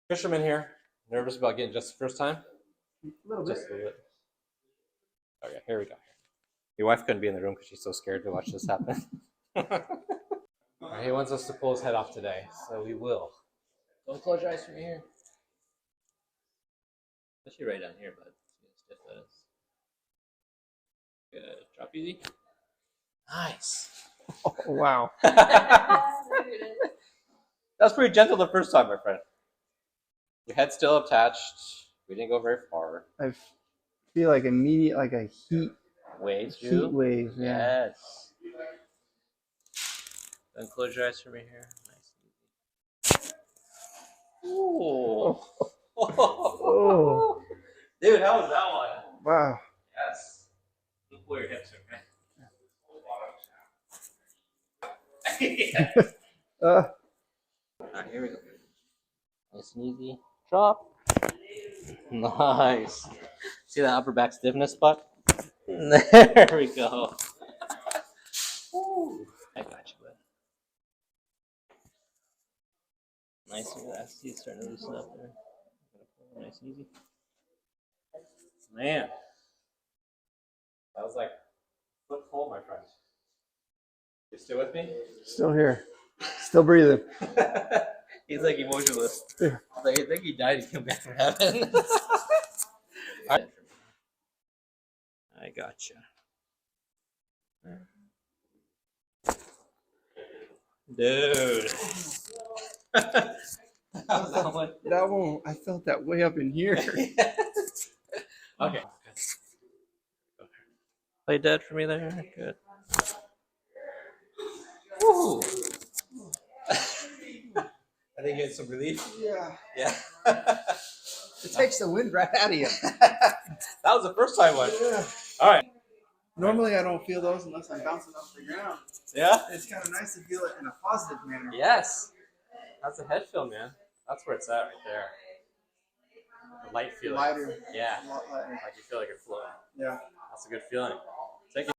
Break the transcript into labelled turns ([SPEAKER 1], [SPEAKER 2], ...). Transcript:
[SPEAKER 1] Fisherman here. Nervous about getting just the first time?
[SPEAKER 2] A little bit.
[SPEAKER 1] Just a little bit. Okay, here we go. Your wife couldn't be in the room because she's so scared to watch this happen. Right, he wants us to pull his head off today, so we will. Don't close your eyes from here. Especially right down here, bud. Stiff that is. Good. Drop easy. Nice.
[SPEAKER 2] Oh, wow.
[SPEAKER 1] That's pretty gentle the first time, my friend. Your head's still attached. We didn't go very far.
[SPEAKER 2] I feel like immediate, like a heat
[SPEAKER 1] wave.
[SPEAKER 2] wave. Yeah.
[SPEAKER 1] Yes. Then close your eyes for me here. Nice. Ooh.
[SPEAKER 2] Oh.
[SPEAKER 1] Dude, how was that one?
[SPEAKER 2] Wow.
[SPEAKER 1] Yes. Pull your hips, okay? Yes. Alright, here we go. Nice and easy. Drop. Nice. See that upper back stiffness spot? There we go. Ooh. I got you, bud. Nice and good. I see it starting to loosen up there. Nice and easy. Man. That was like foot full, my friend. You still with me?
[SPEAKER 2] Still here. Still breathing.
[SPEAKER 1] He's like emotionless.
[SPEAKER 2] Yeah.
[SPEAKER 1] Like, I think he died and came back from heaven. Right. I gotcha. Dude. How's that one?
[SPEAKER 2] That one, I felt that way up in here.
[SPEAKER 1] Okay. Play dead for me there. Good. Woo. I think you had some relief.
[SPEAKER 2] Yeah.
[SPEAKER 1] Yeah.
[SPEAKER 2] It takes the wind right out of you.
[SPEAKER 1] That was the first time one.
[SPEAKER 2] Yeah.
[SPEAKER 1] All right.
[SPEAKER 2] Normally I don't feel those unless I'm bouncing off the ground.
[SPEAKER 1] Yeah?
[SPEAKER 2] It's kind of nice to feel it in a positive manner.
[SPEAKER 1] Yes. That's a head feel, man. That's where it's at right there. The light feeling.
[SPEAKER 2] Lighter.
[SPEAKER 1] Yeah.
[SPEAKER 2] A lot lighter.
[SPEAKER 1] Like you feel like you're floating.
[SPEAKER 2] Yeah.
[SPEAKER 1] That's a good feeling. Take it.